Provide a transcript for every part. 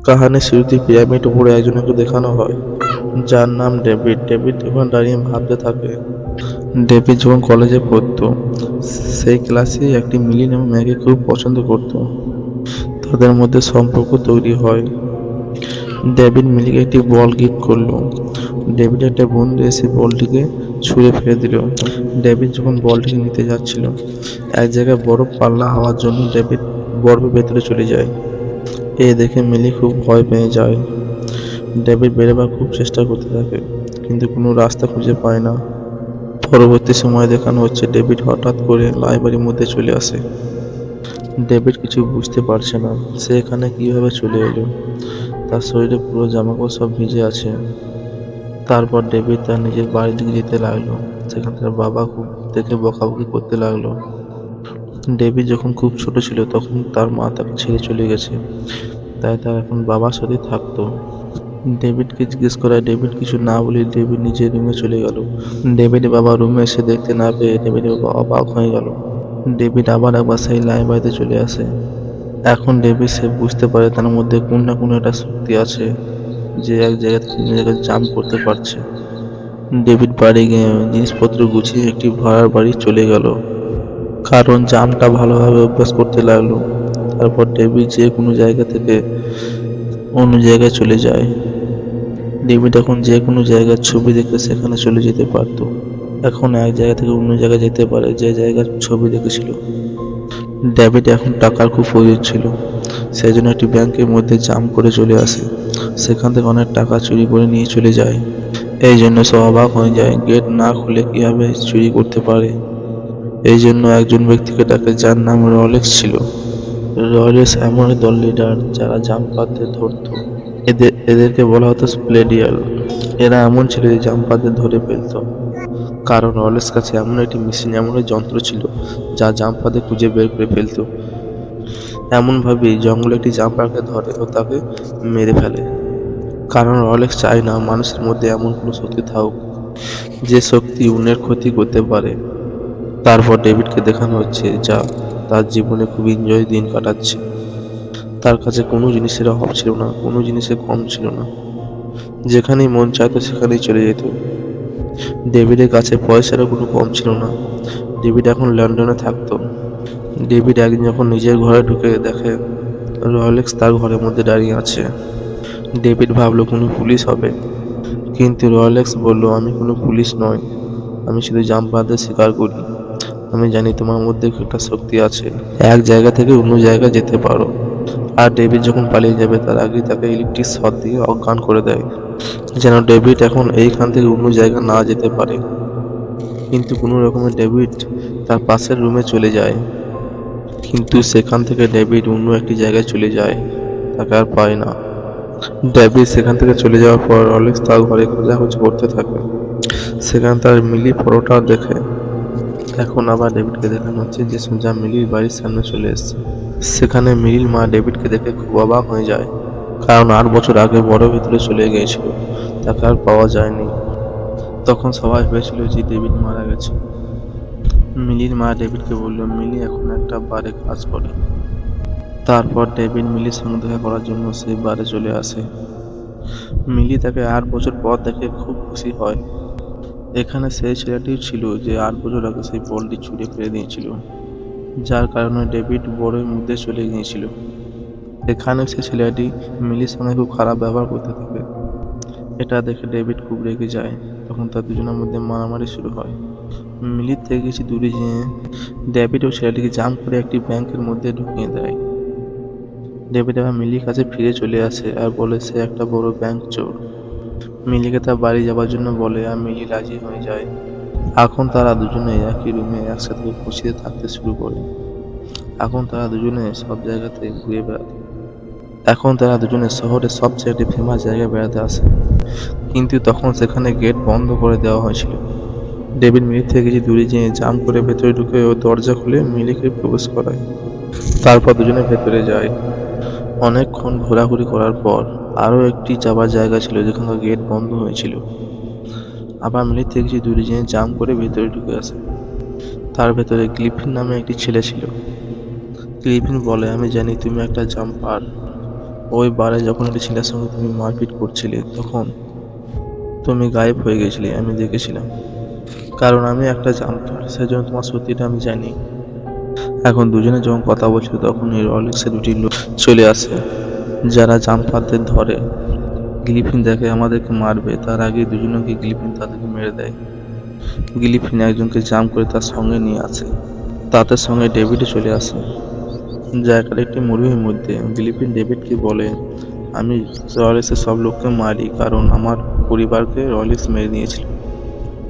কাহানির শুরুতে পিরামিড উপরে একজনকে দেখানো হয়, যার নাম ডেভিড। ডেভিড এখন দাঁড়িয়ে ভাবতে থাকে। ডেভিড যখন কলেজে পড়তো, সেই ক্লাসে একটি মিলি নামে মেয়েকে খুব পছন্দ করত। তাদের মধ্যে সম্পর্ক তৈরি হয়। ডেভিড মিলিকে একটি বল গিফট করলো। ডেভিড একটা বন্ধু এসে বলটিকে ছুঁড়ে ফেলে দিল। ডেভিড যখন বলটিকে নিতে যাচ্ছিল, এক জায়গায় বরফ পাল্লা হওয়ার জন্য ডেভিড বরফের ভেতরে চলে যায়। এ দেখে মিলি খুব ভয় পেয়ে যায়। ডেভিড বেরোবার খুব চেষ্টা করতে থাকে, কিন্তু কোনো রাস্তা খুঁজে পায় না। পরবর্তী সময়ে দেখানো হচ্ছে ডেভিড হঠাৎ করে লাইব্রেরির মধ্যে চলে আসে। ডেভিড কিছু বুঝতে পারছে না, সে এখানে কিভাবে চলে এলো। তার শরীরে পুরো জামাকাপড় সব ভিজে আছে। তারপর ডেভিড তার নিজের বাড়ির দিকে যেতে লাগলো। সেখানে তার বাবা খুব দেখে বকাবকি করতে লাগলো। ডেভিড যখন খুব ছোট ছিল তখন তার মা তাকে ছেড়ে চলে গেছে, তাই তার এখন বাবার সাথে থাকতো। ডেভিডকে জিজ্ঞেস করায় ডেভিড কিছু না বলে ডেভিড নিজের রুমে চলে গেল। ডেভিডের বাবা রুমে এসে দেখতে না পেয়ে ডেভিডের বাবা অবাক হয়ে গেল। ডেভিড আবার একবার সেই লাইব্রেরিতে চলে আসে। এখন ডেভিড সে বুঝতে পারে তার মধ্যে কোনো না কোনো একটা শক্তি আছে, যে এক জায়গা থেকে অন্য জায়গায় জাম্প করতে পারছে। ডেভিড বাড়ি গিয়ে জিনিসপত্র গুছিয়ে একটি ভাড়ার বাড়ি চলে গেল, কারণ জাম্পটা ভালোভাবে অভ্যাস করতে লাগলো। তারপর ডেভিড যে কোনো জায়গা থেকে অন্য জায়গায় চলে যায়। ডেভিড এখন যে কোনো জায়গার ছবি দেখে সেখানে চলে যেতে পারতো। এখন এক জায়গা থেকে অন্য জায়গায় যেতে পারে যে জায়গার ছবি দেখেছিল। ডেভিড এখন টাকার খুব প্রয়োজন ছিল, সেই জন্য একটি ব্যাংকের মধ্যে জাম্প করে চলে আসে। সেখান থেকে অনেক টাকা চুরি করে নিয়ে চলে যায়। এই জন্য সব অবাক হয়ে যায়, গেট না খুলে কিভাবে চুরি করতে পারে। এই জন্য একজন ব্যক্তিকে ডাকে, যার নাম রলেক্স ছিল। রলেক্স এমন এক দল লিডার যারা জাম্পারদের ধরতো। এদেরকে বলা হতো স্প্লেডিয়াল। এরা এমন ছিল যে জাম্পারদের ধরে ফেলতো, কারণ রলেক্স কাছে এমন একটি মেশিন, এমন এক যন্ত্র ছিল যা জাম্পারদের খুঁজে বের করে ফেলতো। এমনভাবেই জঙ্গলে একটি জাম্পারকে ধরে ও তাকে মেরে ফেলে, কারণ রলেক্স চায় না মানুষের মধ্যে এমন কোনো শক্তি থাকুক যে শক্তি অন্যের ক্ষতি করতে পারে। তারপর ডেভিডকে দেখানো হচ্ছে যা তার জীবনে খুব এনজয় দিন কাটাচ্ছে। তার কাছে কোনো জিনিসের অভাব ছিল না, কোনো জিনিসের কম ছিল না। যেখানেই মন চাইতো সেখানেই চলে যেত। ডেভিডের কাছে পয়সারও কোনো কম ছিল না। ডেভিড এখন লন্ডনে থাকতো। ডেভিড একদিন যখন নিজের ঘরে ঢুকে দেখে রলেক্স তার ঘরের মধ্যে দাঁড়িয়ে আছে। ডেভিড ভাবলো কোনো পুলিশ হবে, কিন্তু রলেক্স বলল, আমি কোনো পুলিশ নই, আমি শুধু জাম্পারদের শিকার করি। আমি জানি তোমার মধ্যে একটা শক্তি আছে, এক জায়গা থেকে অন্য জায়গায় যেতে পারো। আর ডেভিড যখন পালিয়ে যাবে তার আগেই তাকে ইলেকট্রিক শক দিয়ে অজ্ঞান করে দেয়, যেন ডেভিড এখন এইখান থেকে অন্য জায়গা না যেতে পারে। কিন্তু কোনো রকমে ডেভিড তার পাশের রুমে চলে যায়, কিন্তু সেখান থেকে ডেভিড অন্য একটি জায়গায় চলে যায়, তাকে আর পায় না। ডেভিড সেখান থেকে চলে যাওয়ার পর রলেক্স তার ঘরে খোঁজাখুঁজি করতে থাকে। সেখানে তার মিলি পরোটা দেখে। এখন আবার ডেভিডকে দেখানো হচ্ছে যে সোজা মিলির বাড়ির সামনে চলে এসেছে। সেখানে মিলির মা ডেভিডকে দেখে খুব অবাক হয়ে যায়, কারণ 8 বছর আগে বড় ভিতরে চলে গিয়েছিল, তাকে আর পাওয়া যায়নি। তখন সবাই ভেবেছিল যে ডেভিড মারা গেছে। মিলির মা ডেভিডকে বলল মিলি এখন একটা বারে কাজ করে। তারপর ডেভিড মিলির সঙ্গে দেখা করার জন্য সেই বারে চলে আসে। মিলি তাকে 8 বছর পর দেখে খুব খুশি হয়। এখানে সেই ছেলেটিও ছিল যে 8 বছর আগে সেই বলটি ছুঁড়ে ফেলে দিয়েছিল, যার কারণে ডেভিড বড়ই মধ্যে চলে গিয়েছিল। এখানে সে ছেলেটি মিলির সঙ্গে খুব খারাপ ব্যবহার করতে থাকে। এটা দেখে ডেভিড খুব রেগে যায়। তখন তার দুজনের মধ্যে মারামারি শুরু হয়। মিলির থেকে কিছু দূরে যেয়ে ডেভিড ও ছেলেটিকে জাম্প করে একটি ব্যাংকের মধ্যে ঢুকিয়ে দেয়। ডেভিড আবার মিলির কাছে ফিরে চলে আসে আর বলে সে একটা বড় ব্যাংক চোর। মিলিকে তার বাড়ি যাবার জন্য বলে আর মিলি রাজি হয়ে যায়। এখন তারা দুজনে একই রুমে একসাথে খুশিতে থাকতে শুরু করে। এখন তারা দুজনে সব জায়গাতে ঘুরে বেড়াতে এখন তারা দুজনে শহরের সবচেয়ে একটি ফেমাস জায়গায় বেড়াতে আসে, কিন্তু তখন সেখানে গেট বন্ধ করে দেওয়া হয়েছিল। ডেভিড মিলির থেকে কিছু দূরে যেয়ে জাম্প করে ভেতরে ঢুকে ও দরজা খুলে মিলিকে প্রবেশ করায়। তারপর দুজনে ভেতরে যায়। অনেকক্ষণ ঘোরাঘুরি করার পর আরও একটি যাবার জায়গা ছিল যেখানে গেট বন্ধ হয়েছিল। আবার মিলির থেকে কিছু দূরে যেয়ে জাম্প করে ভেতরে ঢুকে আসে। তার ভেতরে গ্লিফিন নামে একটি ছেলে ছিল। গ্লিফিন বলে, আমি জানি তুমি একটা জাম্পার, ওই বারে যখন একটি ছেলের সঙ্গে তুমি মারপিট করছিলে তখন তুমি গায়েব হয়ে গেছিলে, আমি দেখেছিলাম। কারণ আমি একটা জানতাম, সেজন্য তোমার সত্যিটা আমি জানি। এখন দুজনে যখন কথা বলছিল তখন এই রলেক্সের দুটি লোক চলে আসে, যারা জাম্পারদের ধরে। গিলিফিন দেখে আমাদেরকে মারবে, তার আগে দুজনকে গিলিফিন তাদেরকে মেরে দেয়। গিলিফিন একজনকে জাম করে তার সঙ্গে নিয়ে আসে, তাদের সঙ্গে ডেভিডও চলে আসে। জায়গার একটি মরুভূমির মধ্যে গিলিফিন ডেভিডকে বলে, আমি রয়্যালেক্সের সব লোককে মারি কারণ আমার পরিবারকে রয়্যালেক্স মেরে নিয়েছিল।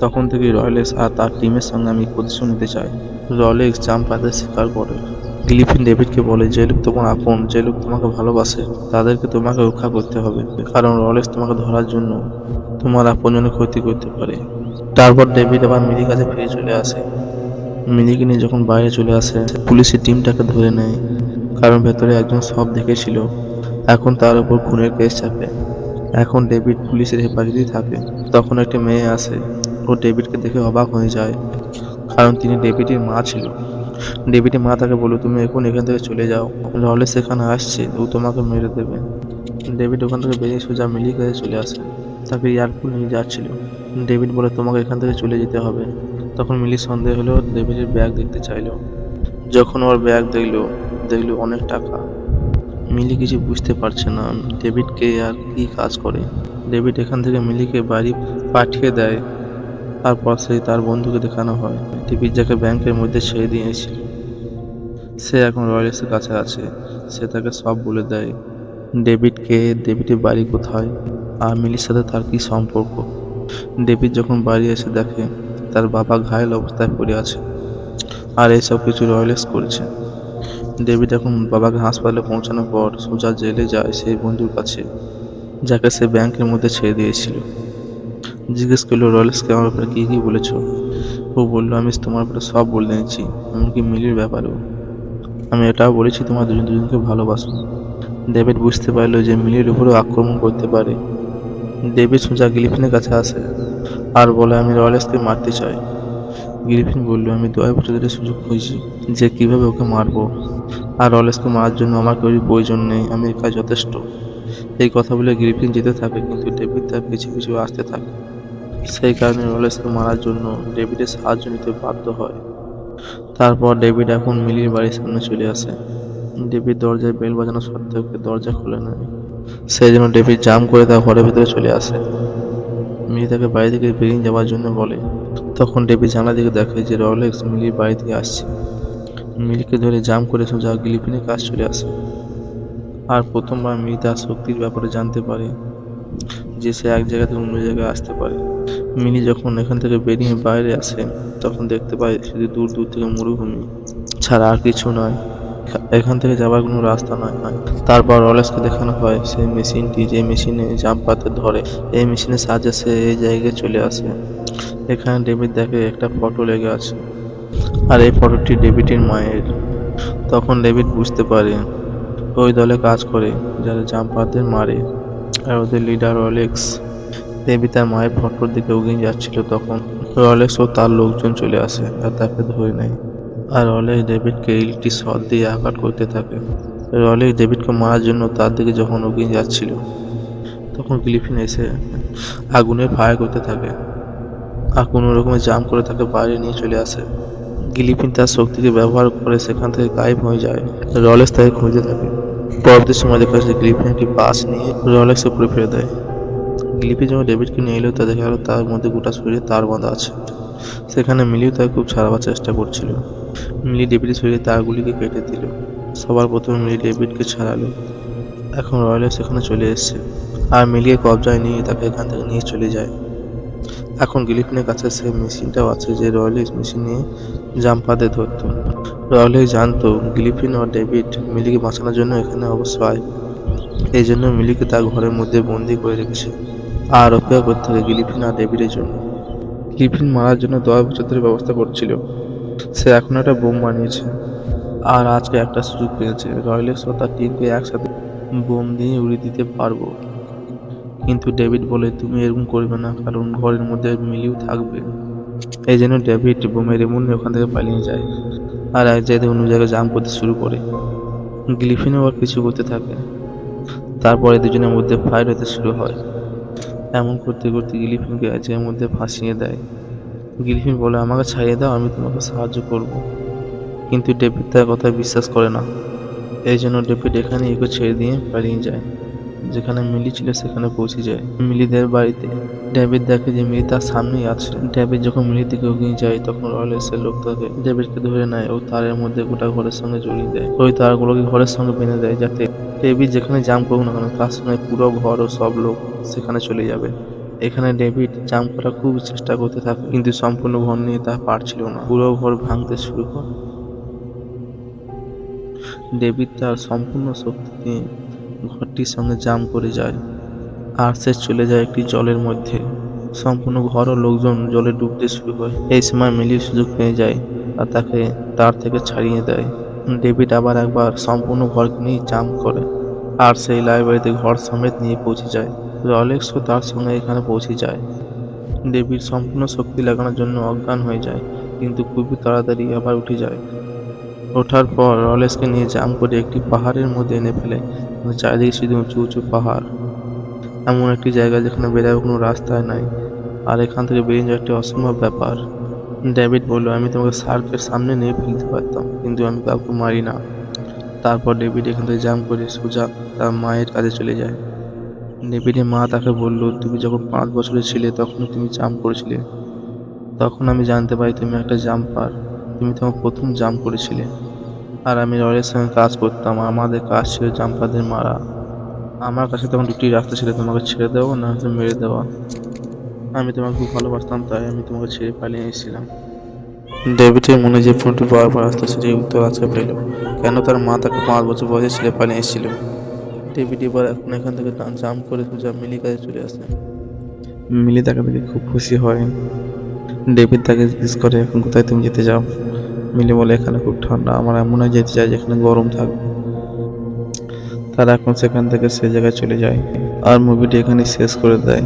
তখন থেকে রয়্যালেক্স আর তার টিমের সঙ্গে আমি প্রতিশোধ নিতে চাই। রয়্যালেক্স জাম্পারদের স্বীকার করে। গিলিফিন ডেভিডকে বলে, যে লোক তোমার আপন, যে লোক তোমাকে ভালোবাসে, তাদেরকে তোমাকে রক্ষা করতে হবে, কারণ রয়্যালেক্স তোমাকে ধরার জন্য তোমার আপনজনের ক্ষতি করতে পারে। তারপর ডেভিড আবার মিলির কাছে ফিরে চলে আসে। মিলিকে নিয়ে যখন বাইরে চলে আসে, পুলিশের টিমটাকে ধরে নেয়, কারণ ভেতরে একজন সব দেখেছিল। এখন তার উপর খুনের কেস চাপে। এখন ডেভিড পুলিশের হেফাজতেই থাকে। তখন একটি মেয়ে আসে, ও ডেভিডকে দেখে অবাক হয়ে যায়, কারণ তিনি ডেভিডের মা ছিল। ডেভিডের মা তাকে বলল, তুমি এখন এখান থেকে চলে যাও, রহলে সেখানে আসছে, ও তোমাকে মেরে দেবে। ডেভিড ওখান থেকে বেরিয়ে সোজা মিলির কাছে চলে আসে, তাকে এয়ারপোর্ট নিয়ে যাচ্ছিল। ডেভিড বলে, তোমাকে এখান থেকে চলে যেতে হবে। তখন মিলির সন্দেহ হলো, ডেভিডের ব্যাগ দেখতে চাইলো। যখন ওর ব্যাগ দেখলো অনেক টাকা। মিলি কিছু বুঝতে পারছে না ডেভিড কে আর কি কাজ করে। ডেভিড এখান থেকে মিলিকে বাড়ি পাঠিয়ে দেয়। তারপর তার বন্ধুকে দেখানো হয়, ডেভিড যাকে ব্যাংকের মধ্যে ছেড়ে দিয়েছিল, সে এখন রয়্যালেক্সের কাছে আছে। সে তাকে সব বলে দেয়, ডেভিড কে, ডেভিডের বাড়ি কোথায়, আর মিলির সাথে তার কি সম্পর্ক। ডেভিড যখন বাড়ি এসে দেখে তার বাবা ঘায়েল অবস্থায় পড়ে আছে, আর এইসব কিছু রয়্যালেক্স করেছে। ডেভিড এখন বাবাকে হাসপাতালে পৌঁছানোর পর সোজা জেলে যায় সেই বন্ধুর কাছে, যাকে সে ব্যাংকের মধ্যে ছেড়ে দিয়েছিল। জিজ্ঞেস করলো, রয়্যালেক্সকে আমার ব্যাপারে কী বলেছ? ও বলল, আমি তোমার ব্যাপারে সব বলে দিয়েছি, এমনকি মিলির ব্যাপারেও। আমি এটাও বলেছি তোমার দুজনকে ভালোবাসো। ডেভিড বুঝতে পারলো যে মিলির উপরেও আক্রমণ করতে পারে। ডেভিড সোজা গিলিফিনের কাছে আসে আর বলে, আমি রয়্যালেক্সকে মারতে চাই। গিলিফিন বলল, আমি 2 বছর ধরে সুযোগ খুঁজছি যে কিভাবে ওকে মারবো, আর রয়্যালেক্সকে মারার জন্য আমার কেউই প্রয়োজন নেই, আমি একা যথেষ্ট। এই কথা বলে গিলিফিন যেতে থাকে, কিন্তু ডেভিড তার পিছু পিছু আসতে থাকে। সেই কারণে রয়্যালেক্সকে মারার জন্য ডেভিডের সাহায্য নিতে বাধ্য হয়। তারপর ডেভিড এখন মিলির বাড়ির সামনে চলে আসে। ডেভিড দরজায় বেল বাজানো সত্ত্বেও ওকে দরজা খুলে নেয়। সেই জন্য ডেভিড জাম করে তার ঘরের ভেতরে চলে আসে। মিলি তাকে বাড়ি থেকে বেরিয়ে যাওয়ার জন্য বলে। তখন ডেভিড জানলা দিকে দেখে যে রয়্যালেক্স মিলির বাড়ি থেকে আসছে। মিলিকে ধরে জাম করে সোজা গিলিফিনের কাজ চলে আসে। আর প্রথমবার মিলি তার শক্তির ব্যাপারে জানতে পারে, যে সে এক জায়গা থেকে অন্য জায়গায় আসতে পারে। মিলি যখন এখান থেকে বেরিয়ে বাইরে আসে, তখন দেখতে পায় শুধু দূর দূর থেকে মরুভূমি ছাড়া আর কিছু নয়। এখান থেকে যাওয়ার কোনো রাস্তা নয়। তারপর রয়্যালেক্সকে দেখানো হয় সেই মেশিনটি, যে মেশিনে জাম্পারদের ধরে। এই মেশিনের সাহায্যে সে এই জায়গায় চলে আসে। এখানে ডেভিড দেখে একটা ফটো লেগে আছে, আর এই ফটোটি ডেভিডের মায়ের। তখন ডেভিড বুঝতে পারে ওই দলে কাজ করে যারা জাম্পারদের মারে, আর ওদের লিডার রয়্যালেক্স। ডেভিড তার মায়ের ফটোর দিকে এগিয়ে যাচ্ছিল, তখন রয়্যালেক্স ও তার লোকজন চলে আসে আর তাকে ধরে নেয়। আর রয়্যালেক্স ডেভিডকে ইলেকট্রিক শট দিয়ে আঘাত করতে থাকে। রয়্যালেক্স ডেভিডকে মারার জন্য তার দিকে যখন এগিয়ে যাচ্ছিল, তখন গিলিফিন এসে আগুনের ফায়ার করতে থাকে, আর কোনো রকমের জাম করে তাকে বাইরে নিয়ে চলে আসে। গিলিফিন তার শক্তিকে ব্যবহার করে সেখান থেকে গায়েব হয়ে যায়। রয়্যালেক্স তাকে খুঁজতে থাকে। পরবর্তী সময় দেখা যাচ্ছে গিলিফিন একটি বাস নিয়ে রয়্যালেক্সের উপরে ফেলে দেয়। গিলিফিন যখন ডেভিডকে নিয়ে এলো, তা দেখা গেল তার মধ্যে গোটা শরীরে তার বাঁধা আছে। সেখানে মিলিও তাকে খুব ছাড়াবার চেষ্টা করছিল। মিলি ডেভিডের শরীরে তারগুলিকে কেটে দিল। সবার প্রথমে মিলি ডেভিডকে ছাড়ালো। এখন রয়্যালেক্স সেখানে চলে এসেছে, আর মিলিয়ে কবজায় নিয়ে তাকে এখান থেকে নিয়ে চলে যায়। এখন গিলিফিনের কাছে সেই মেশিনটাও আছে, যে রয়্যালেক্স মেশিন নিয়ে জাম্পারদের ধরত। রয়্যালেক্স জানতো গিলিফিন ও ডেভিড মিলিকে বাঁচানোর জন্য এখানে অবশ্য আসবে। এই জন্য মিলিকে তার ঘরের মধ্যে বন্দি করে রেখেছে, আর অপেক্ষা করতে থাকে গিলিফিন আর ডেভিডের জন্য। গিলিফিন মারার জন্য 10 বছর ধরে ব্যবস্থা করছিল। সে এখন একটা বোম বানিয়েছে, আর আজকে একটা সুযোগ পেয়েছে। রয়্যালেক্স ও তার টিমকে একসাথে বোম দিয়ে উড়িয়ে দিতে পারবো। কিন্তু ডেভিড বলে, তুমি এরকম করবে না, কারণ ঘরের মধ্যে মিলিও থাকবে। এই জন্য ডেভিড বোমের রিমোট নিয়ে ওখান থেকে পালিয়ে যায়, আর এক জায়গায় অন্য জায়গায় জাম্প করতে শুরু করে। গিলিফিনও আর কিছু করতে থাকে। তারপরে দুজনের মধ্যে ফাইট হতে শুরু হয়। এমন করতে করতে গিলিফিনকে এর মধ্যে ফাঁসিয়ে দেয়। গিলিফিন বলে, আমাকে ছাড়িয়ে দাও, আমি তোমাকে সাহায্য করব। কিন্তু ডেভিড তার কথা বিশ্বাস করে না। এই জন্য ডেভিড এখানে একে ছেড়ে দিয়ে পালিয়ে যায়। যেখানে মিলি ছিল সেখানে পৌঁছে যায় মিলিদের বাড়িতে। ডেভিড দেখে যে মিলি তার সামনেই আছে। ডেভিড যখন মিলির দিকে এগিয়ে যায় তখন রয়্যালের লোক তাকে ডেভিডকে ধরে নেয় ও তারের মধ্যে গোটা ঘরের সঙ্গে জড়িয়ে দেয়। ওই তারগুলোকে ঘরের সঙ্গে বেঁধে দেয় যাতে ডেভিড যেখানে জাম্প করুক না কেন তার সঙ্গে পুরো ঘর ও সব লোক সেখানে চলে যাবে। এখানে ডেভিড জাম্প করার খুব চেষ্টা করতে থাকে কিন্তু সম্পূর্ণ ঘর নিয়ে তা পারছিল না। পুরো ঘর ভাঙতে শুরু করে। ডেভিড তার সম্পূর্ণ শক্তি দিয়ে ঘরটির সঙ্গে জাম্প করে যায় আর সে চলে যায় একটি জলের মধ্যে। সম্পূর্ণ ঘর ও লোকজন জলে ডুবতে শুরু হয়। এই সময় মিলির সুযোগ পেয়ে যায় আর তাকে তার থেকে ছাড়িয়ে দেয়। ডেভিড আবার একবার সম্পূর্ণ ঘরকে নিয়ে জাম্প করে আর সেই লাইব্রেরিতে ঘর সমেত নিয়ে পৌঁছে যায়। রলেক্সও তার সঙ্গে এখানে পৌঁছে যায়। ডেভিড সম্পূর্ণ শক্তি লাগানোর জন্য অজ্ঞান হয়ে যায় কিন্তু খুবই তাড়াতাড়ি আবার উঠে যায়। ওঠার পর রলেক্সকে নিয়ে জাম্প করে একটি পাহাড়ের মধ্যে এনে ফেলে। চারিদিকে শুধু উঁচু উঁচু পাহাড়। এমন একটি জায়গা যেখানে বেরোবার কোনো রাস্তায় নাই আর এখান থেকে বেরিয়ে যাওয়া একটি অসম্ভব ব্যাপার। ডেভিড বলল, আমি তোমাকে শার্কের সামনে নিয়ে ফেলতে পারতাম কিন্তু আমি কাউকে মারি না। তারপর ডেভিড এখান থেকে জাম্প করে সোজা তার মায়ের কাছে চলে যায়। ডেভিডের মা তাকে বলল, তুমি যখন 5 বছরের ছিলে তখন তুমি জাম্প করেছিলে। তখন আমি জানতে পারি তুমি একটা জাম্পার। তুমি তোমার প্রথম জাম্প করেছিলে আর আমি রয়ের সঙ্গে কাজ করতাম। আমাদের কাজ ছিল জাম্পারদের মারা। আমার কাছে তখন দুটি রাস্তা ছিল, তোমাকে ছেড়ে দেওয়া না হয়তো মেরে দেওয়া। আমি তোমাকে খুব ভালোবাসতাম তাই আমি তোমাকে ছেড়ে পালিয়ে এসেছিলাম। ডেভিডের মনে যে ফোনটি বারবার আসতো সেটির উত্তর আজকে পেল। কেন তার মা তাকে 5 বছর বয়সে ছেড়ে পালিয়ে এসেছিল। ডেভিড এবার এখন এখান থেকে জাম্প করে সোজা মিলির কাছে চলে আসে। মিলি তাকে দেখে খুব খুশি হয়। ডেভিড তাকে জিজ্ঞেস করে, এখন কোথায় তুমি যেতে চাও। মিলি বলে, এখানে খুব ঠান্ডা, আমার এমন যেতে চাই যেখানে গরম থাকবে। তারা এখন সেখান থেকে সে জায়গায় চলে যায় আর মুভিটি এখানে শেষ করে দেয়।